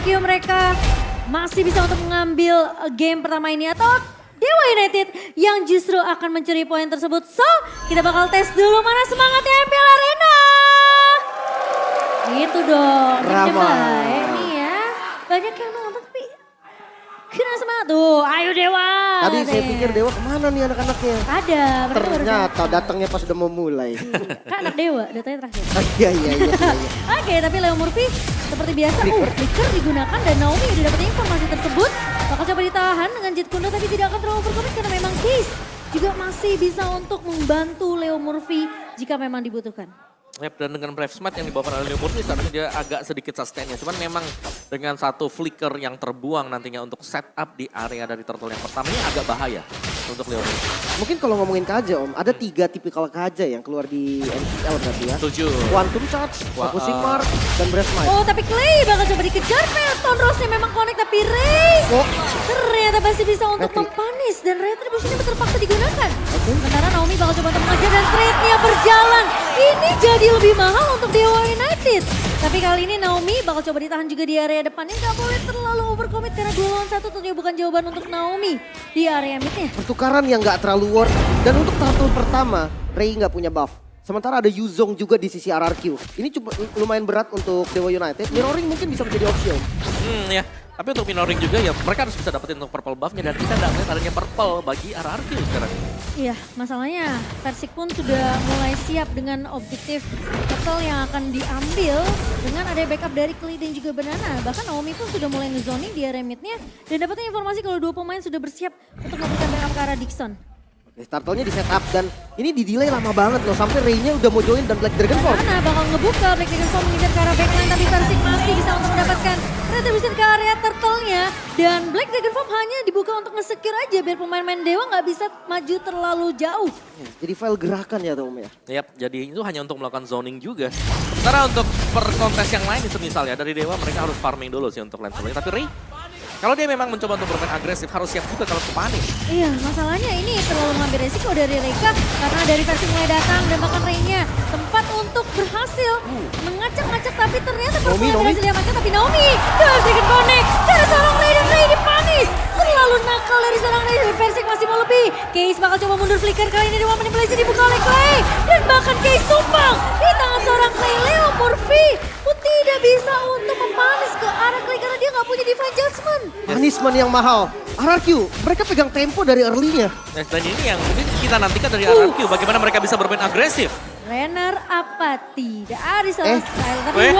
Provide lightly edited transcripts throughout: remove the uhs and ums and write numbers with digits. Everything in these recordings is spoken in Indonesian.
RRQ mereka masih bisa untuk mengambil game pertama ini atau Dewa United yang justru akan mencuri poin tersebut. So, kita bakal tes dulu mana semangatnya MPL Arena. Gitu dong. Ramai. Ini ya, banyak yang nonton tapi kena semangat tuh. Ayo Dewa. Tadi saya pikir Dewa kemana nih anak-anaknya. Ada. mereka baru Ternyata datangnya pas udah mau mulai. Kan anak Dewa, datanya terakhir. Iya. Oke, tapi Leo Murphy seperti biasa, flicker digunakan dan Naomi udah dapat informasi tersebut. Bakal coba ditahan dengan Jet Kundo tapi tidak akan terlalu overcommit karena memang Case juga masih bisa untuk membantu Leo Murphy jika memang dibutuhkan. Yep, dan dengan Brave Smite yang dibawakan oleh Leo Murphy seharusnya dia agak sedikit sustainnya. Cuman memang dengan satu flicker yang terbuang nantinya untuk setup di area dari turtle yang pertama ini agak bahaya untuk Leo Murphy. Mungkin kalau ngomongin Kaja Om, ada 3 tipikal Kaja yang keluar di MCL berarti ya. Setuju. Quantum Charge, Focusing Mark, dan Breath Smite. Oh tapi Clay bakal coba dikejar, Pelton Rose-nya memang connect tapi Ray ternyata masih bisa untuk mempanis dan retribution-nya terpaksa digunakan. Sementara Naomi bakal coba untuk mengejar dan trade-nya berjalan. Ini jadi lebih mahal untuk Dewa United. Tapi kali ini Naomi bakal coba ditahan juga di area depannya. Gak boleh terlalu overcommit karena 2 lawan 1 tentunya bukan jawaban untuk Naomi di area midnya. Pertukaran yang gak terlalu worth. Dan untuk turtle pertama, Ray gak punya buff. Sementara ada Yuzong juga di sisi RRQ. Ini cukup lumayan berat untuk Dewa United. Mirroring mungkin bisa menjadi opsi Om. Ya. Tapi untuk Mirroring juga ya mereka harus bisa dapetin untuk purple buff-nya dan kita nggak melihat adanya purple bagi RRQ sekarang. Iya, masalahnya Persik pun sudah mulai siap dengan objektif turtle yang akan diambil dengan ada backup dari Clay dan juga Banana. Bahkan Naomi pun sudah mulai ngezoning di area midnya dan dapatnya informasi kalau 2 pemain sudah bersiap untuk memberikan backup ke arah Dixon. Turtle-nya di setup dan ini di delay lama banget loh. Sampai Ray-nya udah mau join dan Black Dragon Form. Banana bakal ngebuka, Black Dragon Form mengejar ke arah backline tapi Persik masih bisa untuk mendapatkan retribution ke area turtle-nya. Dan Black Dragon Form hanya dibuka untuk nge-secure aja biar pemain-pemain Dewa nggak bisa maju terlalu jauh. Jadi file gerakan ya Om ya. Yap, jadi itu hanya untuk melakukan zoning juga. Sementara untuk per kontes yang lain misalnya dari Dewa mereka harus farming dulu sih untuk lane solonya. Tapi Ray, kalau dia memang mencoba untuk bermain agresif harus siap juga kalau kepanis. Iya, masalahnya ini terlalu mengambil resiko dari Reka karena dari versi mulai datang dan bahkan Ray-nya tempat untuk berhasil mengacak-ngacak tapi ternyata performa berhasil diamankan tapi Naomi dengan sedikit connect dari seorang Ray dan Ray dipanis. Terlalu nakal dari seorang Ray dan Persik masih mau lebih. Case bakal coba mundur flicker kali ini dengan manipulasi dibuka oleh Clay dan bahkan Case tumpang di tangan seorang Clay. Leo Murphy pun tidak bisa untuk mempanis ke arah Clay karena dia nggak punya Divine Judgment. Punishment yang mahal. RRQ, mereka pegang tempo dari early-nya. Dan ini yang mungkin kita nantikan dari RRQ, bagaimana mereka bisa bermain agresif. Renner apa tidak dari seorang style tapi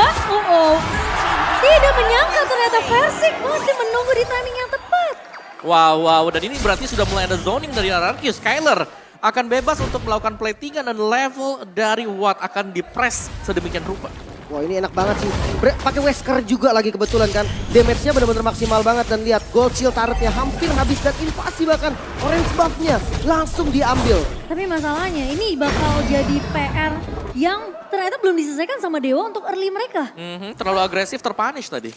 tidak menyangka ternyata Persik masih menunggu di timing yang tepat. Wow, dan ini berarti sudah mulai ada zoning dari RRQ. Skyler akan bebas untuk melakukan platingan dan level dari Watt akan dipress sedemikian rupa. Wah ini enak banget sih. Pakai Wesker juga lagi kebetulan kan. Damage-nya benar-benar maksimal banget dan lihat gold shield turret-nya hampir habis dan invasi bahkan orange buff-nya langsung diambil. Tapi masalahnya ini bakal jadi PR yang ternyata belum diselesaikan sama Dewa untuk early mereka. Terlalu agresif terpunish tadi.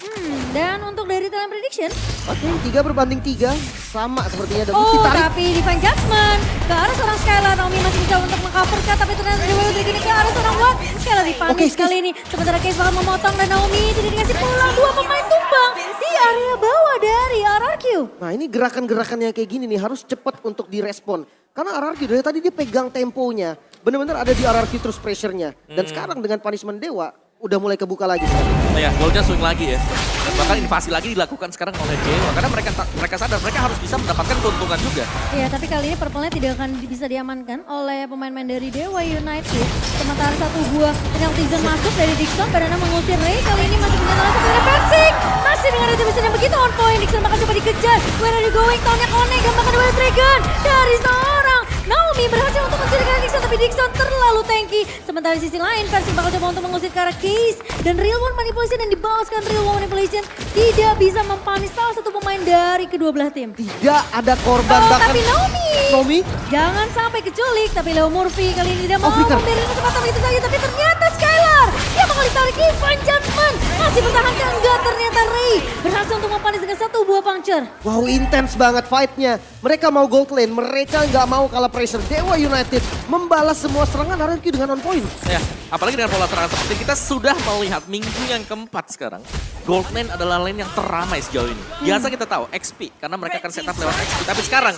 Dan untuk dari talent prediction. Oke, 3 berbanding 3 sama sepertinya. Dan tapi Divine Judgment ke arah seorang Skylar. Naomi masih bisa untuk meng-cover tapi ternyata Dewa United ke arah seorang Watt. Skylar dipanis kali ini. Sementara Case bakal memotong dan Naomi tidak dikasih pulang. 2 pemain tumbang di area bawah dari RRQ. Nah ini gerakan-gerakannya kayak gini nih harus cepat untuk direspon. Karena RRQ dari tadi dia pegang temponya. Benar-benar ada di RRQ terus pressure-nya. Dan sekarang dengan punishment Dewa udah mulai kebuka lagi. Ya, golnya swing lagi ya. Dan bahkan invasi lagi dilakukan sekarang oleh Dewa. Karena mereka sadar mereka harus bisa mendapatkan keuntungan juga. Iya, tapi kali ini purple-nya tidak akan bisa diamankan oleh pemain-pemain dari Dewa United. Sementara satu buah penalty zone masuk dari Dixon. Banana mengusir Ray. Kali ini masih punya tangan sebenarnya Persik. Masih dengan retribution yang begitu on point. Dixon bakal coba dikejar. Where are you going? Tahunnya connect dan bahkan Wild Dragon. Dari seorang Naomi berhasil untuk mencuri ke arah Dixon. Tapi Dixon terlalu tanky. Sementara di sisi lain Persik bakal coba untuk mengusir ke arah Case. Dan Real One Manipulation dan dibawaskan Real One Manipulation tidak bisa mempanis salah satu pemain dari kedua belah tim. Tidak ada korban bahkan. Tapi Naomi jangan sampai keculik. Tapi Leo Murphy kali ini tidak mau memberi kesempatan begitu saja. Tapi ternyata Skylar dia bakal ditarik Divine Judgment. Masih bertahan enggak ternyata Ray berhasil untuk mempanis dengan satu buah puncture. Wow, intens banget fight-nya. Mereka mau gold lane, mereka nggak mau kalah pressure. Dewa United membalas semua serangan RRQ dengan on point. Ya, apalagi dengan pola serangan seperti kita sudah melihat minggu yang keempat sekarang. Gold lane adalah lane yang teramai sejauh ini. Biasa kita tahu XP karena mereka akan setup lewat XP. Tapi sekarang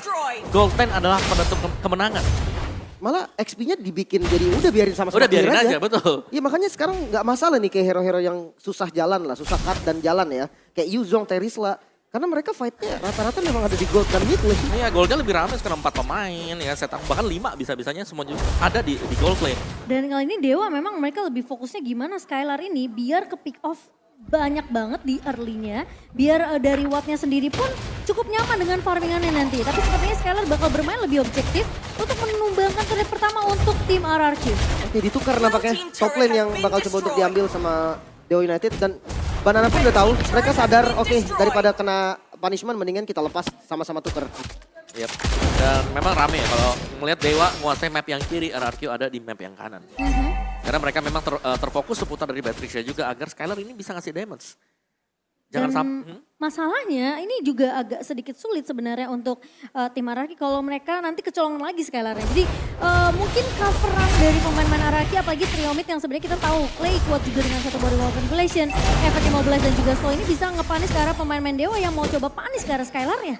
gold lane adalah penentu kemenangan. Malah XP-nya dibikin jadi udah biarin sama-sama Udah biarin clear aja, betul. Iya makanya sekarang nggak masalah nih kayak hero-hero yang susah jalan lah, susah cut dan jalan ya. Kayak Yuzong, Terisla. Karena mereka fight-nya rata-rata memang ada di gold dan mid lane. Iya, goldnya lebih ramai sekarang 4 pemain ya, setup bahkan 5 bisa-bisanya semua juga ada di gold lane. Dan kali ini Dewa memang mereka lebih fokusnya gimana Skylar ini biar ke pick off banyak banget di early-nya. Biar dari wattnya sendiri pun cukup nyaman dengan farmingannya nanti. Tapi sepertinya Skylar bakal bermain lebih objektif untuk menumbangkan turret pertama untuk tim RRQ. Oke, ditukar nampaknya top lane yang bakal coba untuk diambil sama Dewa United. Dan Banana pun udah tahu, mereka sadar oke, daripada kena punishment mendingan kita lepas sama-sama tuker. Yep. Dan memang rame ya kalau melihat Dewa menguasai map yang kiri, RRQ ada di map yang kanan. Karena mereka memang terfokus seputar dari Beatrix juga agar Skylar ini bisa ngasih damage. Jangan sampai. Masalahnya ini juga agak sedikit sulit sebenarnya untuk tim RRQ kalau mereka nanti kecolongan lagi Skylarnya. Jadi mungkin coveran dari pemain-pemain RRQ apalagi Triomid yang sebenarnya kita tahu Clay kuat juga dengan satu body wall manipulation, efek immobilize dan juga slow ini bisa ngepanis ke arah pemain-pemain Dewa yang mau coba panis ke arah Skylarnya.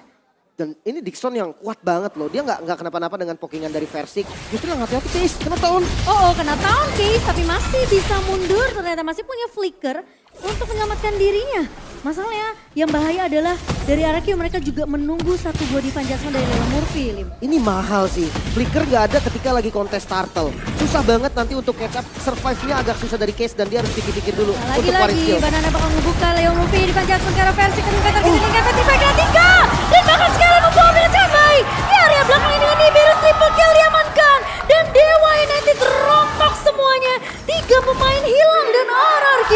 Dan ini Dixon yang kuat banget loh. Dia nggak kenapa-napa dengan pokingan dari Versik. Justru yang hati-hati Case, kena tahun. Oh, kena tahun Case tapi masih bisa mundur. Ternyata masih punya flicker untuk menyelamatkan dirinya. Masalahnya yang bahaya adalah dari RRQ mereka juga menunggu satu buah defense judgment dari Leon Murphy. Ini mahal sih. Flicker nggak ada ketika lagi kontes turtle. Susah banget nanti untuk catch up. Survive-nya agak susah dari Case dan dia harus pikir-pikir dulu Nah, untuk paling lagi-lagi skill. Banana bakal membuka Leon Murphy defense judgment ke arah versi kedua target ini kata tiba ketiga. Dan bahkan sekarang membawa Bella Cabai. Di area belakang ini dengan Iberus triple kill diamankan. Dan Dewa United rompak semuanya. 3 pemain hilang dan RRQ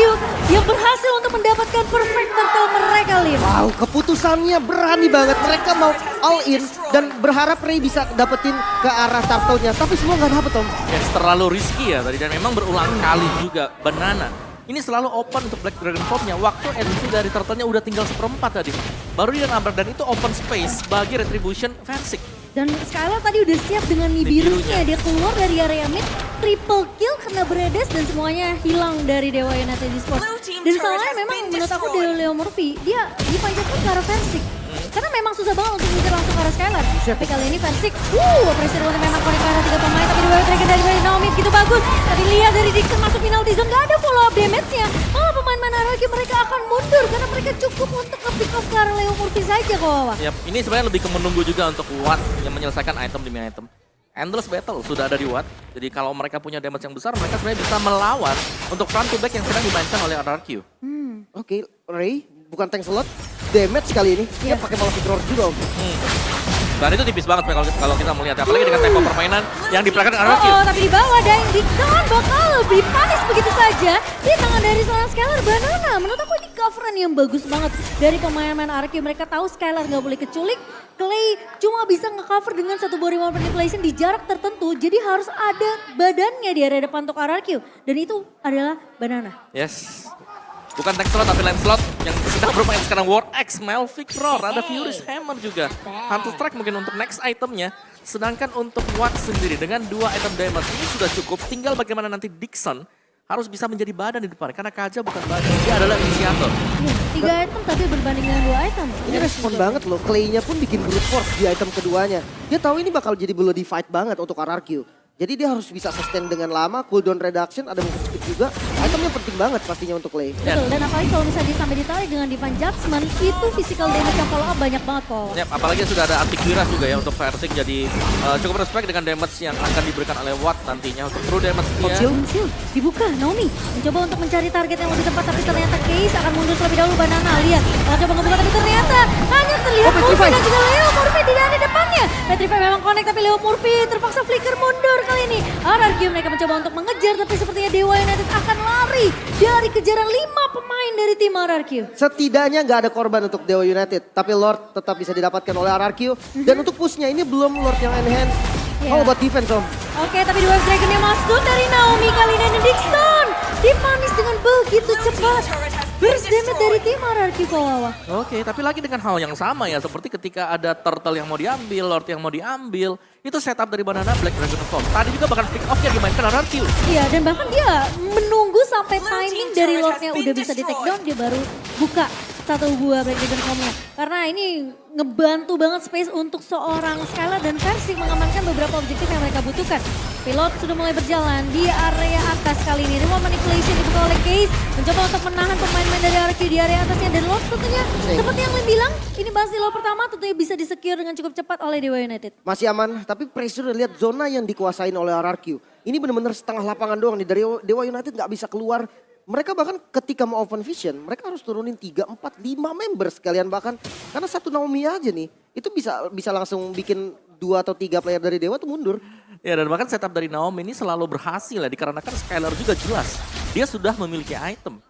yang berhasil untuk mendapatkan perfect turtle mereka, Lim. Wow, keputusannya berani banget. Mereka mau all in dan berharap Ray bisa dapetin ke arah turtle-nya. Tapi semua nggak dapet, Om. Ya, terlalu risky ya tadi dan memang berulang kali juga Banana. Ini selalu open untuk Black Dragon Form-nya. Waktu NC dari turtle-nya udah tinggal 1/4 tadi. Baru dia nabrak dan itu open space bagi Retribution Versik. Dan Skylar tadi udah siap dengan Nibirusnya. Dia keluar dari area mid, triple kill kena Bredes dan semuanya hilang dari Dewa United Esports. Dan salahnya memang menurut aku dari Leo Murphy, dia dipanjatkan ke arah Versik. Karena memang susah banget untuk ngejar langsung ke arah Skylar. Tapi kali ini Versik, pressure untuk memang connect ke arah 3 pemain. Tapi di Dragon dari Naomi begitu bagus. Tapi lihat dari Dixon masuk penalty zone, gak ada follow up damage-nya. Malah pemain-pemain RRQ mereka akan mundur karena mereka cukup untuk nge-pick off ke arah Leo Murphy saja kok. Yap, ini sebenarnya lebih ke menunggu juga untuk Watt yang menyelesaikan item demi item. Endless battle sudah ada di Watt. Jadi kalau mereka punya damage yang besar, mereka sebenarnya bisa melawan untuk front to back yang sedang dimainkan oleh RRQ. Oke, Ray bukan tank slot. Damage kali ini. Dia pakai Malefic Roar juga, Om. Dan itu tipis banget kalau kita melihat. Apalagi dengan tempo permainan yang diperagakan RRQ. Tapi di bawah dan Dixon bakal lebih panis begitu saja di tangan dari seorang Skylar Banana. Menurut aku ini coveran yang bagus banget dari pemain-pemain RRQ. Mereka tahu Skylar nggak boleh keculik. Clay cuma bisa nge-cover dengan satu body wall manipulation di jarak tertentu. Jadi harus ada badannya di area depan untuk RRQ. Dan itu adalah Banana. Yes. Bukan tank slot tapi lane slot yang sedang bermain sekarang War X, Malefic Roar, ada Furious Hammer juga. Hunter Strike mungkin untuk next itemnya. Sedangkan untuk Watt sendiri dengan 2 item damage ini sudah cukup. Tinggal bagaimana nanti Dixon harus bisa menjadi badan di depan. Karena Kaja bukan badan, dia adalah inisiator. 3 item tapi berbanding dengan 2 item. Ini respon banget loh. Clay-nya pun bikin brute force di item keduanya. Dia tahu ini bakal jadi bloody fight banget untuk RRQ. Jadi dia harus bisa sustain dengan lama, cooldown reduction, ada movement speed juga. Itemnya penting banget pastinya untuk Clay. Betul, dan apalagi kalau misalnya sampai ditarik dengan Divine Judgment, itu physical damage yang follow up banyak banget kok. Yap, apalagi sudah ada Antiquira juga ya untuk Versik. Jadi cukup respect dengan damage yang akan diberikan oleh Watt nantinya untuk true damage dia. Conceal, dibuka, Naomi mencoba untuk mencari target yang lebih tepat, tapi ternyata Case akan mundur terlebih dahulu. Banana lihat, kalau coba ngebuka tapi ternyata hanya terlihat Murphy dan juga Leo Murphy tidak ada depannya. Petrify memang connect tapi Leo Murphy terpaksa flicker mundur kali ini. RRQ mereka mencoba untuk mengejar tapi sepertinya Dewa United akan lari dari kejaran 5 pemain dari tim RRQ. Setidaknya nggak ada korban untuk Dewa United, tapi Lord tetap bisa didapatkan oleh RRQ. Dan untuk pushnya ini belum Lord yang enhance. Oh, buat defense, Om. Oke, tapi Wave Dragon yang masuk dari Naomi kali ini dan Dixon dipanis dengan begitu cepat. burst damage dari tim RRQ Kawawa. Oke, tapi lagi dengan hal yang sama ya, seperti ketika ada turtle yang mau diambil, lord yang mau diambil, itu setup dari Banana Black Dragon Form. Tadi juga bahkan pick off yang dimainkan RRQ. Iya, dan bahkan dia menunggu sampai timing dari lordnya udah bisa di take down, dia baru buka satu buah Black Dragon Form-nya. Karena ini ngebantu banget space untuk seorang Skylar dan Versing mengamankan beberapa objektif yang mereka butuhkan. Pilot sudah mulai berjalan di area atas kali ini. Remote manipulation dibuka oleh Case. Mencoba untuk menahan pemain-pemain dari RRQ di area atasnya. Dan Lord tentunya seperti yang Lim bilang, ini masih Lord pertama tentunya bisa di-secure dengan cukup cepat oleh Dewa United. Masih aman, tapi pressure lihat zona yang dikuasain oleh RRQ. Ini benar-benar setengah lapangan doang nih. Dari Dewa United nggak bisa keluar. Mereka bahkan ketika mau open vision, mereka harus turunin 3, 4, 5 members sekalian bahkan. Karena satu Naomi aja nih, itu bisa langsung bikin 2 atau 3 player dari Dewa tuh mundur. Ya, dan bahkan setup dari Naomi ini selalu berhasil ya, dikarenakan Skylar juga jelas. Dia sudah memiliki item.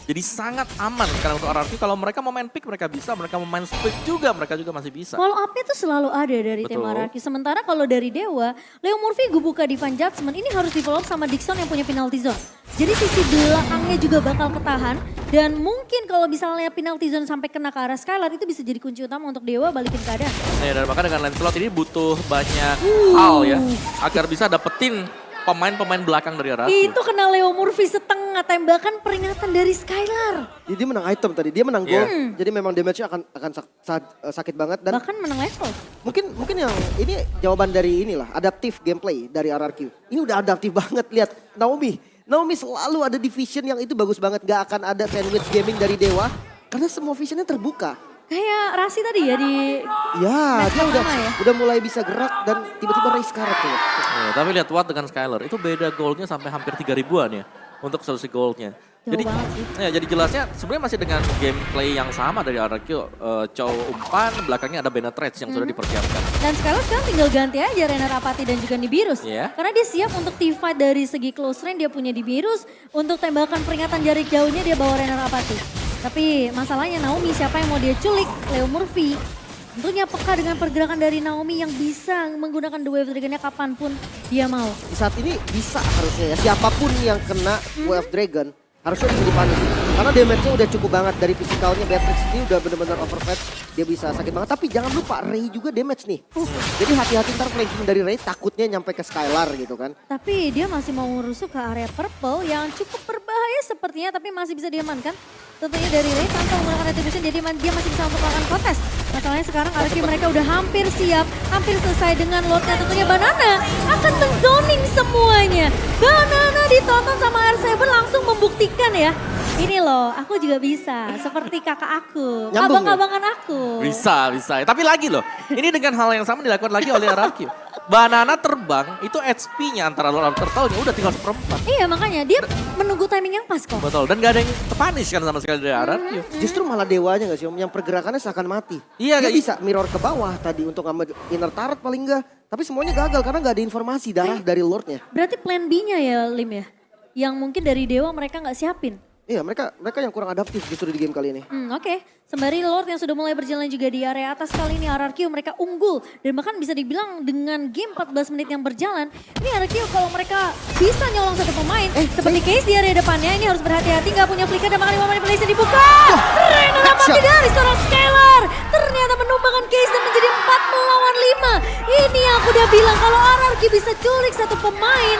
Jadi sangat aman karena untuk RRQ kalau mereka mau main pick mereka bisa, mereka mau main split juga mereka juga masih bisa. Follow up-nya tuh selalu ada dari tim Betul. RRQ. Sementara kalau dari Dewa, Leo Murphy buka Divine Judgment ini harus di follow up sama Dixon yang punya penalty zone. Jadi sisi belakangnya juga bakal ketahan. Dan mungkin kalau misalnya penalty zone sampai kena ke arah Skylar itu bisa jadi kunci utama untuk Dewa balikin keadaan. Ya, dan bahkan dengan Lancelot ini butuh banyak hal ya agar bisa dapetin pemain-pemain belakang dari RRQ. Itu kena Leo Murphy setengah tembakan peringatan dari Skylar. Dia menang item tadi, dia menang gold. Jadi memang damage-nya akan sakit banget. Dan Bahkan menang level. mungkin yang ini jawaban dari inilah, adaptif gameplay dari RRQ. Ini udah adaptif banget, lihat Naomi selalu ada di vision yang itu bagus banget. Gak akan ada sandwich gaming dari Dewa, karena semua visionnya terbuka. Kayak Rasi tadi ya di... Iya, Ya, dia pertama ya? udah mulai bisa gerak dan tiba-tiba race karet tuh. Ya, tapi lihat Watt dengan Skylar itu beda goldnya sampai hampir 3 ribuan ya untuk solusi goldnya. Jauh Jadi, banget sih. ya, jadi jelasnya sebenarnya masih dengan gameplay yang sama dari RRQ. Chow umpan, belakangnya ada Bennett Rage yang sudah dipersiapkan. Dan sekarang tinggal ganti aja Renner Apathy dan juga Nibirus. Iya. Karena dia siap untuk teamfight dari segi close range, dia punya Nibirus. Untuk tembakan peringatan jarak jauhnya dia bawa Renner Apathy. Tapi masalahnya Naomi siapa yang mau dia culik? Leo Murphy. Tentunya peka dengan pergerakan dari Naomi yang bisa menggunakan The Wave Dragon-nya kapanpun dia mau. Di saat ini bisa harusnya ya, siapapun yang kena Wave Dragon harusnya bisa dipanis. Karena damage-nya udah cukup banget dari fisikalnya. Beatrix ini udah benar-benar overfed, dia bisa sakit banget. Tapi jangan lupa Ray juga damage nih. Jadi hati-hati ntar flanking dari Ray takutnya nyampe ke Skylar gitu kan. Tapi dia masih mau ngerusuk ke area purple yang cukup berbahaya sepertinya tapi masih bisa diamankan. Tentunya dari Ray tanpa menggunakan retribution jadi dia masih bisa untuk melakukan kontes. Masalahnya sekarang RRQ mereka udah hampir siap, hampir selesai dengan lordnya tentunya Banana akan menzoning semuanya. Banana ditonton sama R7 langsung membuktikan ya. Ini loh, aku juga bisa seperti kakak aku, Nyambung ya? abang-abangan aku. Bisa. Tapi lagi loh, ini dengan hal yang sama dilakukan lagi oleh RRQ. Banana terbang, itu HP-nya antara Lord Turtle-nya udah tinggal 1/4. Iya makanya dia menunggu timing yang pas kok. Betul, dan gak ada yang terpunish kan sama sekali dari RRQ. Justru malah Dewanya gak sih Om, yang pergerakannya seakan mati. Iya, Dia kayak- bisa mirror ke bawah tadi untuk ngambil inner turret paling enggak. Tapi semuanya gagal karena gak ada informasi darah dari Lordnya. Berarti plan B-nya ya Lim ya? Yang mungkin dari Dewa mereka nggak siapin. Iya mereka yang kurang adaptif justru di game kali ini. Oke. Sembari Lord yang sudah mulai berjalan juga di area atas kali ini RRQ mereka unggul. Dan bahkan bisa dibilang dengan game 14 menit yang berjalan. Ini RRQ kalau mereka bisa nyolong satu pemain. Seperti Case di area depannya ini harus berhati-hati. Nggak punya flicker dan makanya manipulation dibuka. Renner Apathy dari seorang Skylar. Ternyata menumbangkan Case dan menjadi 4 melawan 5. Ini yang aku udah bilang kalau RRQ bisa culik satu pemain.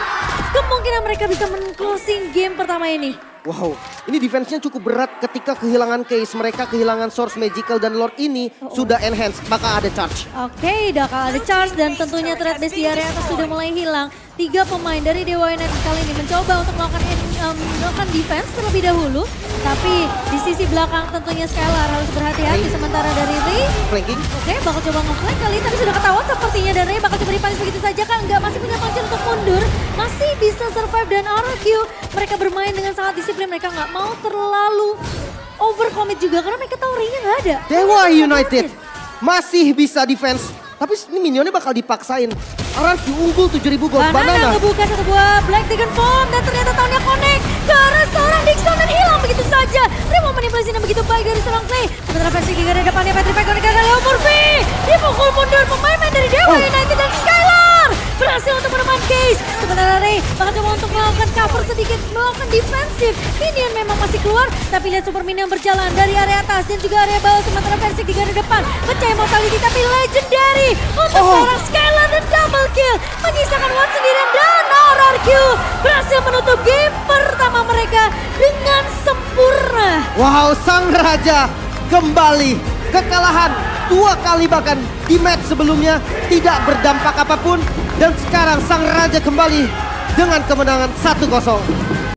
Kemungkinan mereka bisa men-closing game pertama ini. Wow, ini defense-nya cukup berat ketika kehilangan Case. Mereka kehilangan Source Magical dan Lord ini sudah enhance, maka ada charge. Oke, udah ada charge dan tentunya threat base di area atas sudah mulai hilang. 3 pemain dari Dewa United kali ini mencoba untuk melakukan defense terlebih dahulu. Tapi di sisi belakang tentunya Skylar harus berhati-hati sementara dari Ray. Flanking. Oke, bakal coba nge-flank kali ini, tapi sudah ketahuan sepertinya dan Ray bakal coba dipanis begitu saja kan. Enggak, masih punya punch untuk mundur. Masih bisa survive dan RRQ. Mereka bermain dengan sangat disiplin, mereka nggak mau terlalu overcommit juga karena mereka tahu Ray-nya nggak ada. Dewa United masih bisa defense. Tapi ini minionnya bakal dipaksain. RRQ unggul 7.000 gold. Banana ngebuka satu buah Black Dragon Form dan ternyata tahunnya connect ke arah seorang Dixon dan hilang begitu saja. Remo manipulasi yang begitu baik dari seorang Clay. Sementara versi di gara depannya Petrified connect ke Leo Murphy. Dipukul mundur pemain dari Dewa United dan Skylar. berhasil untuk meneman Case. Sementara Ray bakal coba untuk melakukan cover sedikit, melakukan defensif. Minion memang masih keluar, tapi lihat Super Minion berjalan dari area atas dan juga area bawah. Sementara Versik di garda depan, pecah mortality tapi legendary untuk seorang Skylar dan double kill. Menyisakan Watt sendirian dan RRQ berhasil menutup game pertama mereka dengan sempurna. Wow, sang raja kembali. Kekalahan 2 kali bahkan di match sebelumnya tidak berdampak apapun. Dan sekarang sang raja kembali dengan kemenangan 1-0.